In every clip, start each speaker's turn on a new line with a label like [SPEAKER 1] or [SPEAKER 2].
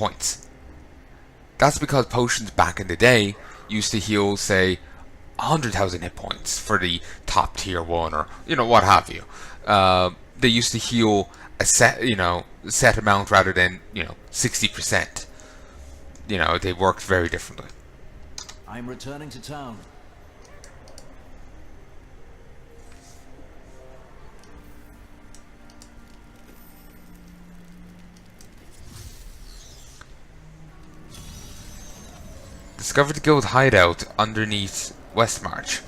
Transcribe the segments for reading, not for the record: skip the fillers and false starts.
[SPEAKER 1] points. That's because potions back in the day used to heal, say, 100,000 hit points for the top tier one, or what have you. They used to heal a set amount rather than 60%. They worked very differently.
[SPEAKER 2] I'm returning to town.
[SPEAKER 1] Discovered the guild hideout underneath Westmarch.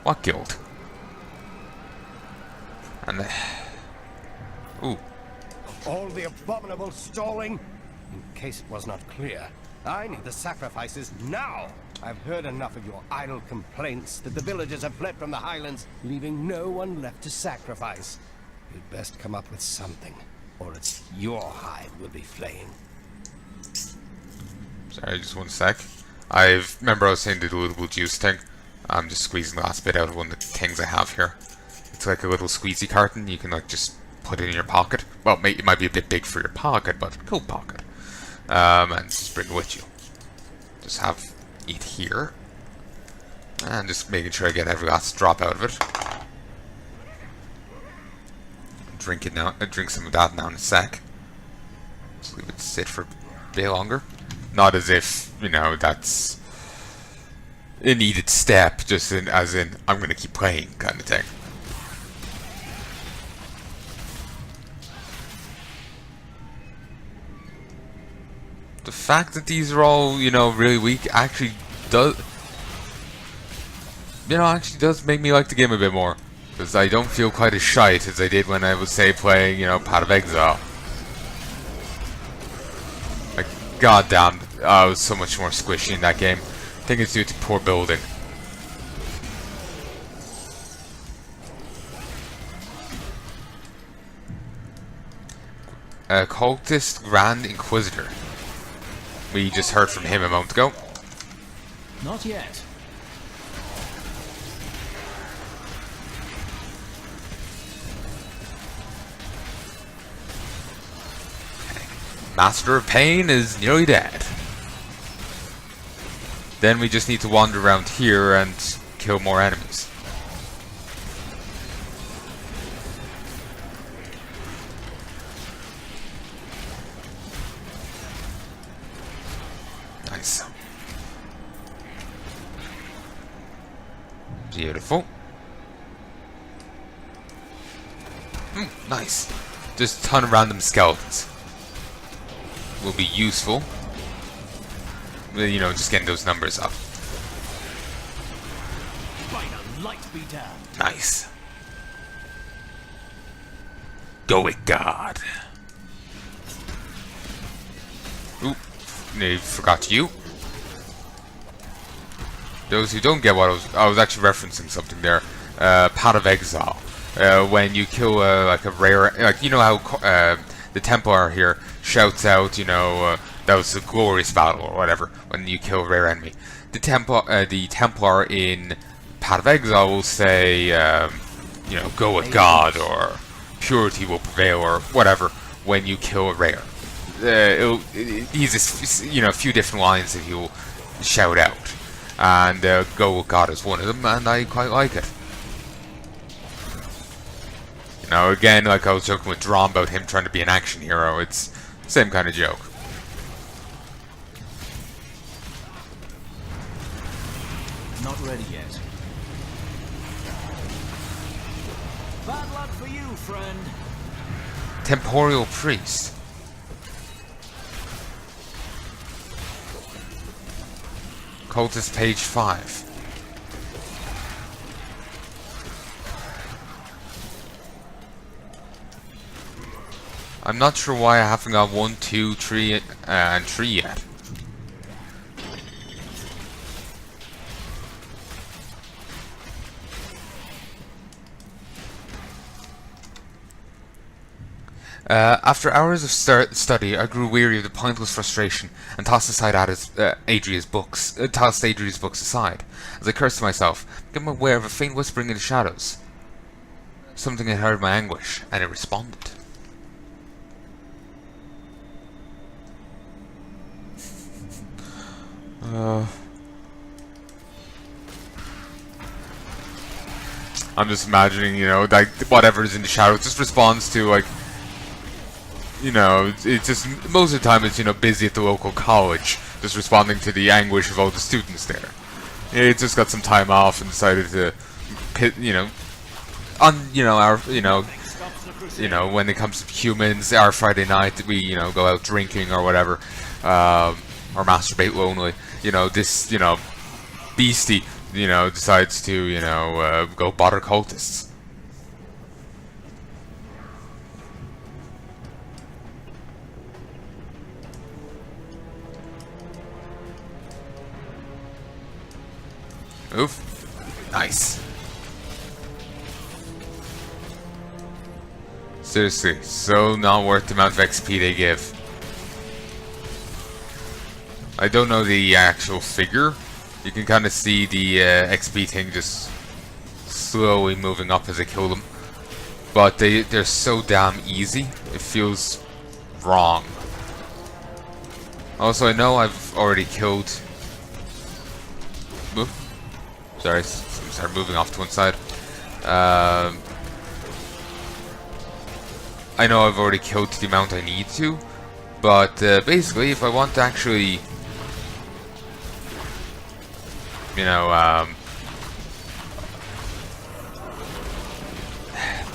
[SPEAKER 1] What guild? And ooh.
[SPEAKER 3] All the abominable stalling. In case it was not clear, I need the sacrifices now. I've heard enough of your idle complaints that the villagers have fled from the highlands, leaving no one left to sacrifice. You'd best come up with something, or it's your hide we'll be flaying.
[SPEAKER 1] Sorry, just one sec. I remember I was saying the little juice thing. I'm just squeezing the last bit out of one of the things I have here. It's like a little squeezy carton. You can just put it in your pocket. Well, it might be a bit big for your pocket, but cool pocket. And just bring it with you. Just have it here. And just making sure I get every last drop out of it. Drink it now. Drink some of that now in a sec. Just leave it sit for a bit longer. Not as if, that's a needed step, just as in, I'm going to keep playing kind of thing. The fact that these are all, really weak actually does make me like the game a bit more. Because I don't feel quite as shite as I did when I was, say, playing, Path of Exile. God damn, I was so much more squishy in that game. I think it's due to poor building. Cultist Grand Inquisitor. We just heard from him a moment ago.
[SPEAKER 2] Not yet.
[SPEAKER 1] Master of Pain is nearly dead. Then we just need to wander around here and kill more enemies. Nice. Beautiful. Nice. Just a ton of random skeletons. Will be useful. Just getting those numbers up. Nice. Go with God. Oop. I forgot you. Those who don't get what I was actually referencing something there. Path of Exile. When you kill like a rare, how the Templar here shouts out, that was a glorious battle or whatever when you kill a rare enemy. The Templar in Path of Exile will say, go with God, or purity will prevail, or whatever when you kill a rare. He's a few different lines that he'll shout out, and go with God is one of them, and I quite like it. Again, like I was joking with Drom about him trying to be an action hero, it's the same kind of joke.
[SPEAKER 2] Not ready yet. Bad luck for you, friend.
[SPEAKER 1] Temporal Priest. Cultist page 5. I'm not sure why I haven't got 1, 2, 3, and 3 yet. After hours of study, I grew weary of the pointless frustration and tossed Adria's books aside. As I cursed to myself, I became aware of a faint whispering in the shadows. Something had heard my anguish, and it responded. I'm just imagining, you know, like whatever is in the shadow just responds to like, you know, it's just most of the time it's, you know, busy at the local college, just responding to the anguish of all the students there. It just got some time off and decided to, you know, on, you know, our, you know, when it comes to humans, our Friday night we, you know, go out drinking or whatever, or masturbate lonely. You know, this, you know, beastie, you know, decides to, you know, go bother cultists. Oof. Nice. Seriously, so not worth the amount of XP they give. I don't know the actual figure. You can kind of see the XP thing just slowly moving up as I kill them. But they're so damn easy, it feels wrong. Also, I know I've already killed... Oof. Sorry, start moving off to one side. I know I've already killed the amount I need to, but basically, if I want to actually, you know,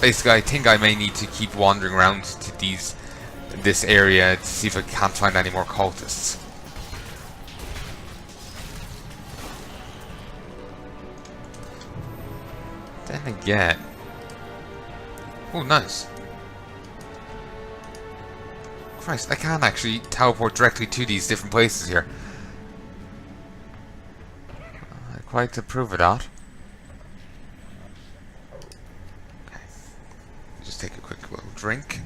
[SPEAKER 1] basically, I think I may need to keep wandering around to this area to see if I can't find any more cultists. Then again, oh, nice. Christ, I can actually teleport directly to these different places here. I quite approve of that. Okay. Just take a quick little drink.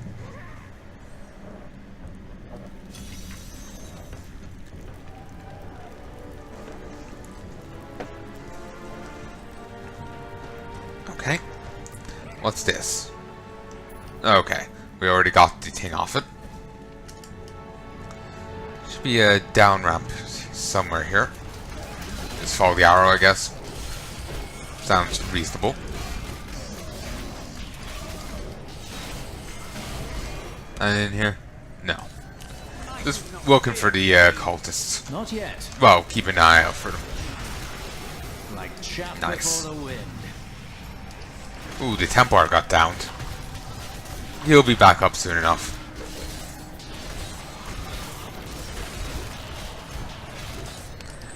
[SPEAKER 1] Okay. What's this? Okay. We already got the thing off it. Should be a down ramp somewhere here. Just follow the arrow, I guess. Sounds reasonable. And in here? No. Just looking for the cultists.
[SPEAKER 2] Not yet.
[SPEAKER 1] Well, keep an eye out for them.
[SPEAKER 2] Like chaff
[SPEAKER 1] Nice.
[SPEAKER 2] before the wind.
[SPEAKER 1] Ooh, the Templar got downed. He'll be back up soon enough.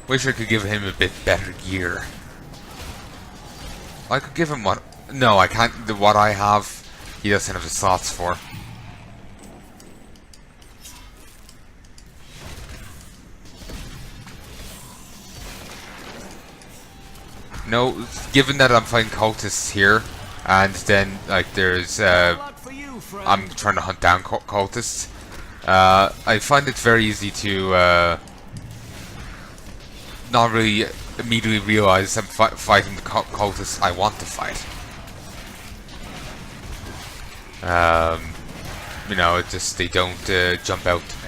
[SPEAKER 1] Wish I could give him a bit better gear. I could give him what... No, I can't. What I have, he doesn't have the slots for. No, given that I'm fighting cultists here, and then, like, there's,
[SPEAKER 2] Luck for you, friend.
[SPEAKER 1] I'm trying to hunt down cultists, I find it very easy to, not really immediately realize I'm fighting the cultists I want to fight. You know, it just, they don't, jump out to me.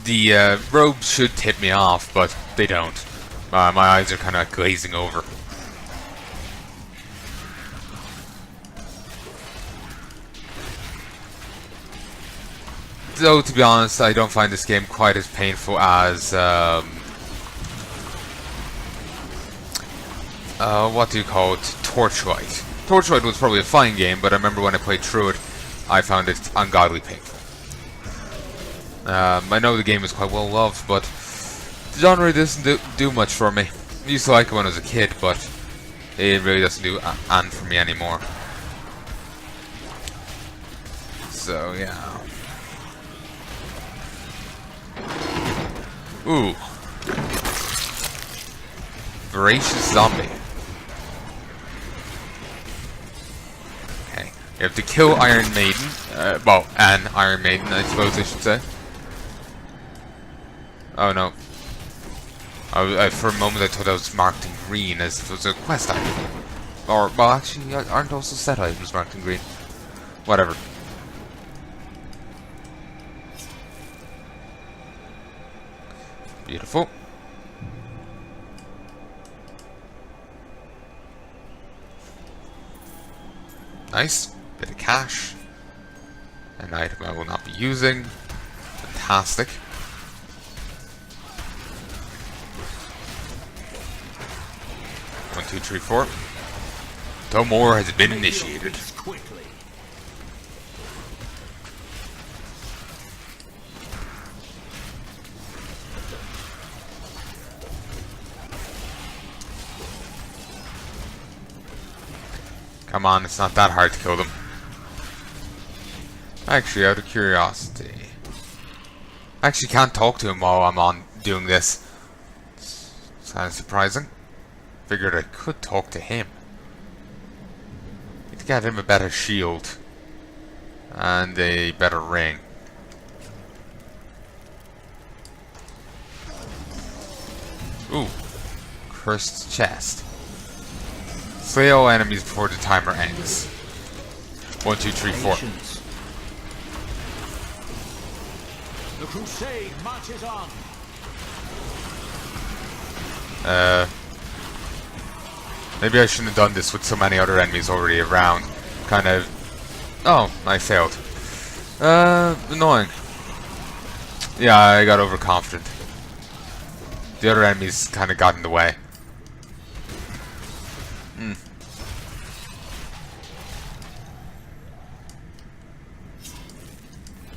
[SPEAKER 1] The robes should tip me off, but they don't. My eyes are kind of glazing over. Though, to be honest, I don't find this game quite as painful as what do you call it? Torchlight. Torchlight was probably a fine game, but I remember when I played through it, I found it ungodly painful. I know the game is quite well loved, but the genre doesn't do much for me. I used to like it when I was a kid, but it really doesn't do and for me anymore. So yeah. Ooh. Voracious zombie. Okay. You have to kill Iron Maiden. Well, an Iron Maiden, I suppose I should say. Oh no. For a moment I thought I was marked in green as if it was a quest item. Or, well actually, aren't also set items marked in green. Whatever. Beautiful. Nice. Bit of cash. An item I will not be using. Fantastic. One, two, three, four. No more has been initiated.
[SPEAKER 2] Quickly.
[SPEAKER 1] Come on, it's not that hard to kill them. Actually, out of curiosity, I actually can't talk to him while I'm on doing this. It's kind of surprising. Figured I could talk to him. Need to get him a better shield and a better ring. Ooh, cursed chest. Slay all enemies before the timer ends. 1, 2, 3, 4.
[SPEAKER 2] Patience. The crusade marches on.
[SPEAKER 1] Maybe I shouldn't have done this with so many other enemies already around. Kind of... Oh, I failed. Annoying. Yeah, I got overconfident. The other enemies kind of got in the way.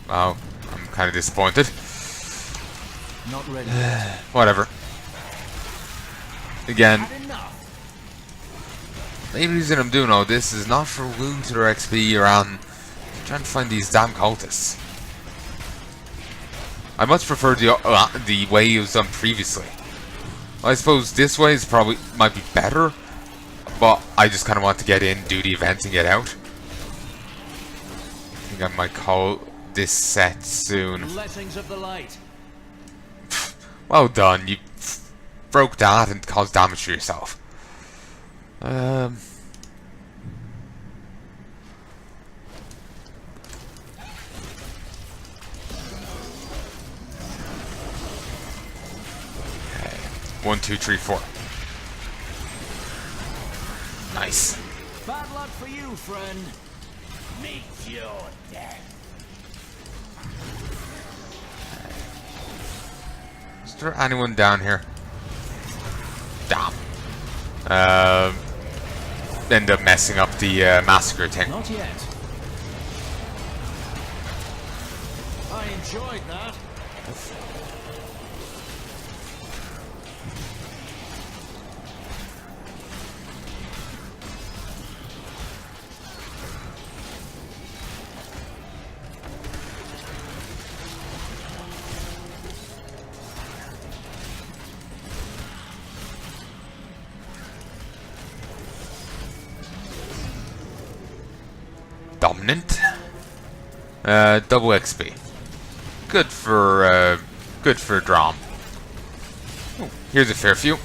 [SPEAKER 1] Wow, I'm kind of disappointed.
[SPEAKER 2] Not ready.
[SPEAKER 1] Whatever. Again,
[SPEAKER 2] Had enough.
[SPEAKER 1] the reason I'm doing all this is not for loot or XP or I'm trying to find these damn cultists. I much prefer the way it was done previously. I suppose this way is probably might be better, but I just kind of want to get in, do the event, and get out. I think I might call this set soon.
[SPEAKER 2] Blessings of the light.
[SPEAKER 1] Well done, you broke that and caused damage to yourself. Okay. 1, 2, 3, 4. Nice.
[SPEAKER 2] Bad luck for you, friend. Meet your death.
[SPEAKER 1] Is there anyone down here? Damn. End up messing up the massacre thing.
[SPEAKER 2] Not yet. I enjoyed that.
[SPEAKER 1] Dominant. Double XP. Good for Drom. Oh, here's a fair few.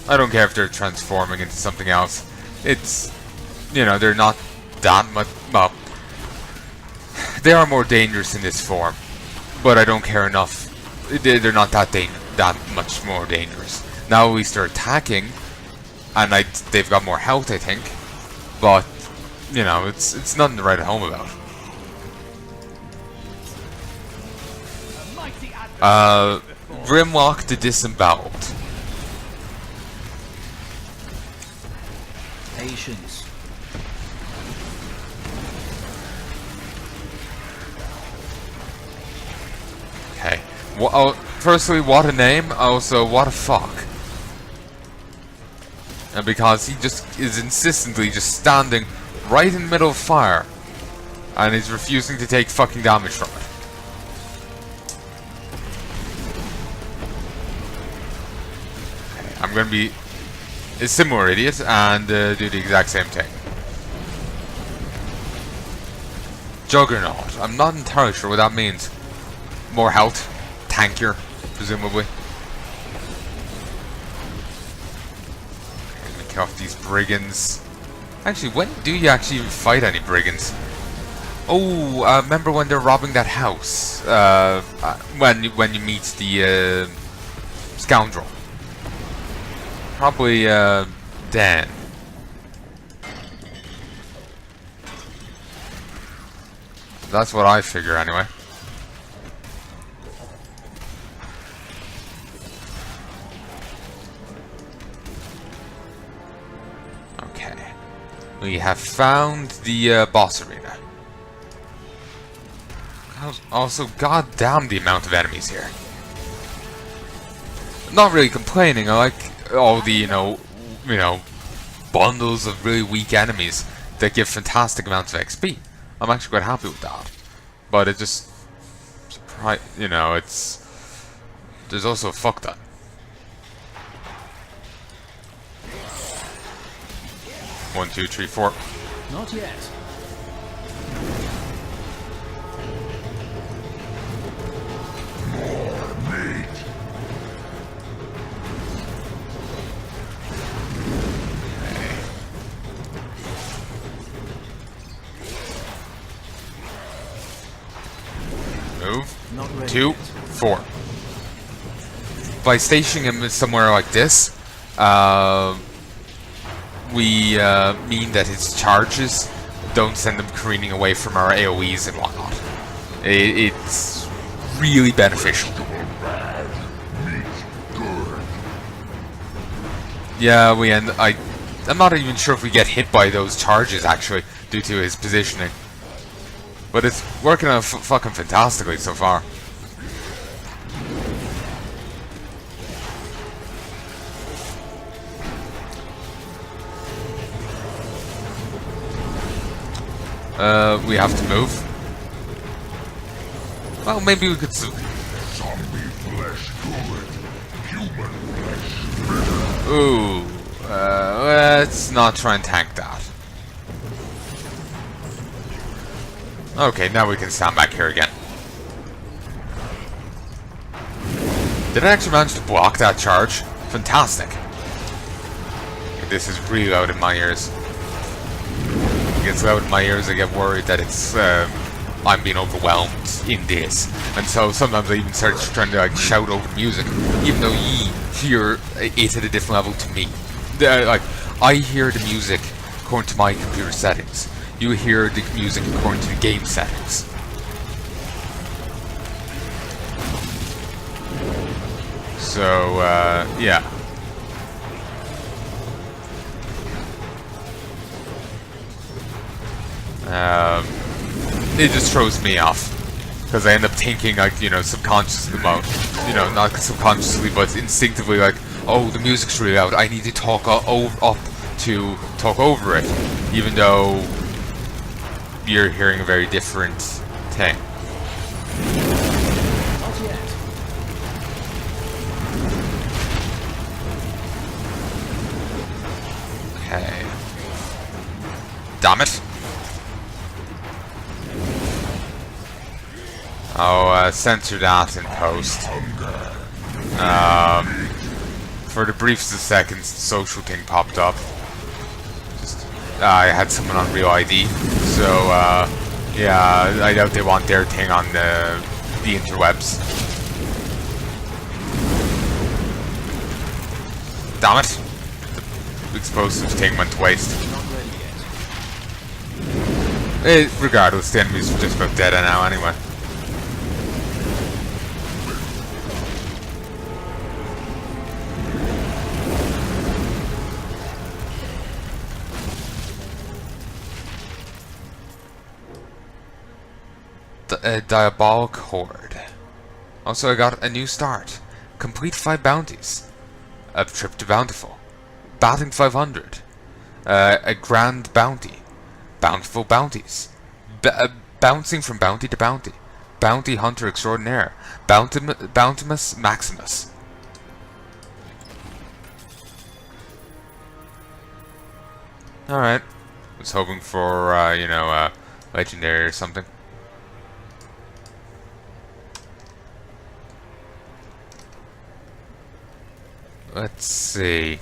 [SPEAKER 1] I don't care if they're transforming into something else. It's, you know, they're not that much. Well, they are more dangerous in this form, but I don't care enough. They're not that much more dangerous. Now at least they're attacking, and they've got more health, I think. But you know, it's nothing to write home about. Grimlock the Disemboweled.
[SPEAKER 2] Patience.
[SPEAKER 1] Okay. Well, firstly, what a name. Also, what a fuck. And because he just is insistently just standing right in the middle of fire, and is refusing to take fucking damage from it. Okay, I'm gonna be a similar idiot and do the exact same thing. Juggernaut. I'm not entirely sure what that means. More health, tankier, presumably. Okay, let me kill off these brigands. Actually, when do you actually fight any brigands? Oh, remember when they're robbing that house? When you meet the scoundrel. Probably, Dan. That's what I figure, anyway. Okay. We have found the, boss arena. Also, goddamn the amount of enemies here. I'm not really complaining. I like all the, you know, bundles of really weak enemies that give fantastic amounts of XP. I'm actually quite happy with that. But it just, you know, it's, there's also a fuck that. One, two, three, four.
[SPEAKER 2] Not yet.
[SPEAKER 1] Move.
[SPEAKER 2] Not ready
[SPEAKER 1] 2,
[SPEAKER 2] yet.
[SPEAKER 1] 4. By stationing him somewhere like this, we mean that his charges don't send him careening away from our AoEs and whatnot. It's really beneficial. Yeah, we end. I'm not even sure if we get hit by those charges actually, due to his positioning. But it's working out fucking fantastically so far. We have to move. Well, maybe we could.
[SPEAKER 4] Zombie flesh good. Human flesh bitter.
[SPEAKER 1] Ooh. Let's not try and tank that. Okay, now we can stand back here again. Did I actually manage to block that charge? Fantastic. This is really loud in my ears. It gets loud in my ears, I get worried that it's, I'm being overwhelmed in this. And so sometimes I even start trying to like shout over the music, even though ye hear it at a different level to me. Like, I hear the music according to my computer settings. You hear the music according to the game settings. So, yeah. It just throws me off. Because I end up thinking, like, you know, subconsciously about, you know, not subconsciously, but instinctively, like, oh, the music's really loud, I need to talk up to talk over it. Even though you're hearing a very different thing.
[SPEAKER 2] Not yet.
[SPEAKER 1] Okay. Damn it. I'll censor that in post. For the briefest of seconds, the social thing popped up. Just, I had someone on Real ID, so yeah, I doubt they want their thing on the interwebs. Damn it! The explosives thing went to waste.
[SPEAKER 2] Not ready yet.
[SPEAKER 1] Regardless, the enemies are just about dead now anyway. Diabolic Horde. Also, I got a new start. Complete 5 bounties. A trip to Bountiful. Batting 500. A grand bounty. Bountiful bounties. Bouncing from bounty to bounty. Bounty Hunter Extraordinaire. Bountimus Maximus. Alright. Was hoping for, you know, legendary or something. Let's see.